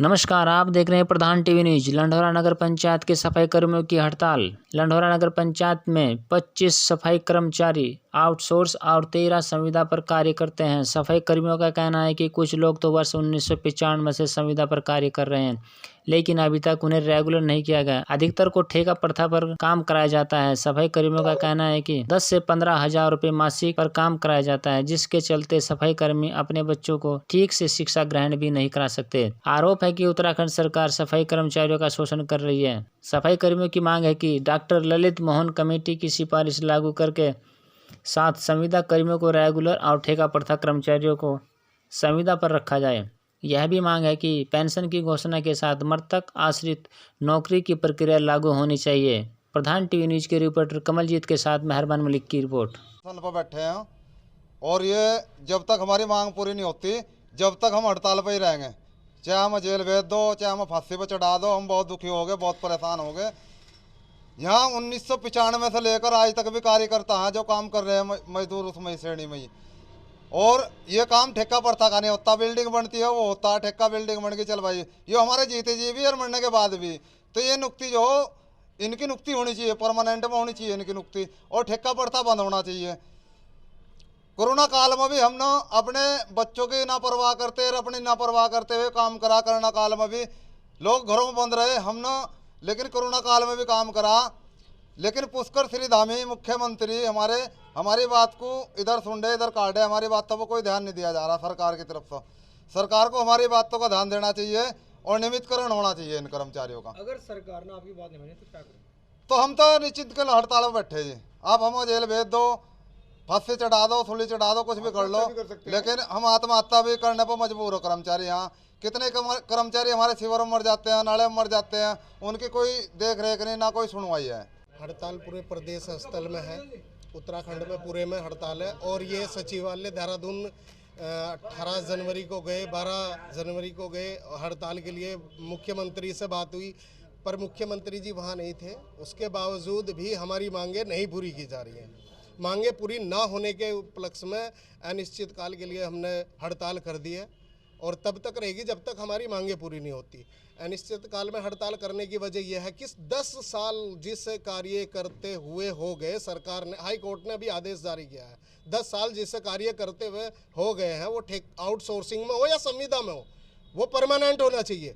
नमस्कार, आप देख रहे हैं प्रधान टीवी न्यूज। लंढौरा नगर पंचायत के सफाई कर्मियों की हड़ताल। लंढौरा नगर पंचायत में 25 सफाई कर्मचारी आउटसोर्स और 13 संविदा पर कार्य करते हैं। सफाई कर्मियों का कहना है कि कुछ लोग तो वर्ष 1995 से संविदा पर कार्य कर रहे हैं, लेकिन अभी तक उन्हें रेगुलर नहीं किया गया। अधिकतर को ठेका प्रथा पर काम कराया जाता है। सफाई कर्मियों का कहना है कि 10 से 15 हजार रुपए मासिक पर काम कराया जाता है, जिसके चलते सफाई कर्मी अपने बच्चों को ठीक से शिक्षा ग्रहण भी नहीं करा सकते। आरोप है कि उत्तराखंड सरकार सफाई कर्मचारियों का शोषण कर रही है। सफाई कर्मियों की मांग है कि डॉक्टर ललित मोहन कमेटी की सिफारिश लागू करके साथ संविदा कर्मियों को रेगुलर और ठेका प्रथा कर्मचारियों को संविदा पर रखा जाए। यह भी मांग है कि पेंशन की घोषणा के साथ मृतक आश्रित नौकरी की प्रक्रिया लागू होनी चाहिए। प्रधान टीवी न्यूज के रिपोर्टर कमलजीत के साथ मेहरबान मलिक की रिपोर्ट। पर बैठे हैं और ये जब तक हमारी मांग पूरी नहीं होती, जब तक हम हड़ताल पर ही रहेंगे। चाहे हम जेल भेज दो, चाहे हम फांसी पर चढ़ा दो, हम बहुत दुखी हो गए, बहुत परेशान हो गए। यहाँ 1995 से लेकर आज तक भी कार्यकर्ता हैं जो काम कर रहे हैं मजदूर उसमें श्रेणी में ही। और ये काम ठेका प्रथा का नहीं होता। बिल्डिंग बनती है वो होता है ठेका, बिल्डिंग बन के चल भाई। ये हमारे जीते जी भी और मरने के बाद भी। तो ये नुक्ति जो इनकी नुक्ति होनी चाहिए, परमानेंट में होनी चाहिए इनकी नुक्ति, और ठेका प्रथा बंद होना चाहिए। कोरोना काल में भी हम ना अपने बच्चों की ना परवाह करते और अपनी ना परवाह करते हुए काम करा। कोरोना काल में भी लोग घरों में बंद रहे, हम ना लेकिन कोरोना काल में भी काम करा। लेकिन पुष्कर श्री धामी मुख्यमंत्री हमारी बात को इधर सुन इधर काटे, हमारी बातों पर कोई ध्यान नहीं दिया जा रहा सरकार की तरफ से। सरकार को हमारी बातों का ध्यान देना चाहिए और नियमितकरण होना चाहिए इन कर्मचारियों का। अगर सरकार ने आपकी बात नहीं मानी तो क्या करें? तो हम तो निश्चित के हड़ताल में बैठे जी। आप हमें जेल भेज दो, फांसी चढ़ा दो, सूली चढ़ा दो, कुछ भी कर लो, लेकिन हम आत्महत्या भी करने पर मजबूर हो। कर्मचारी यहाँ कितने कर्मचारी हमारे शिविर में मर जाते हैं, नाले में मर जाते हैं, उनकी कोई देख रेख नहीं, ना कोई सुनवाई है। हड़ताल पूरे प्रदेश स्थल में है, उत्तराखंड में पूरे में हड़ताल है। और ये सचिवालय देहरादून 18 जनवरी को गए, 12 जनवरी को गए हड़ताल के लिए। मुख्यमंत्री से बात हुई पर मुख्यमंत्री जी वहाँ नहीं थे। उसके बावजूद भी हमारी मांगे नहीं पूरी की जा रही हैं। मांगे पूरी ना होने के उपलक्ष्य में अनिश्चित काल के लिए हमने हड़ताल कर दी है और तब तक रहेगी जब तक हमारी मांगे पूरी नहीं होती। अनिश्चित काल में हड़ताल करने की वजह यह है कि 10 साल जिस कार्य करते हुए हो गए, सरकार ने, हाई कोर्ट ने अभी आदेश जारी किया है, 10 साल जिस कार्य करते हुए हो गए हैं, वो आउटसोर्सिंग में हो या संविदा में हो, वो परमानेंट होना चाहिए।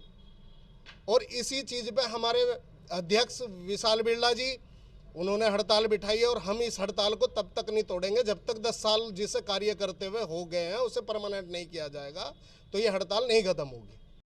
और इसी चीज़ पे हमारे अध्यक्ष विशाल बिरला जी, उन्होंने हड़ताल बिठाई है और हम इस हड़ताल को तब तक नहीं तोड़ेंगे जब तक 10 साल जिसे कार्य करते हुए हो गए हैं उसे परमानेंट नहीं किया जाएगा। तो ये हड़ताल नहीं खत्म होगी।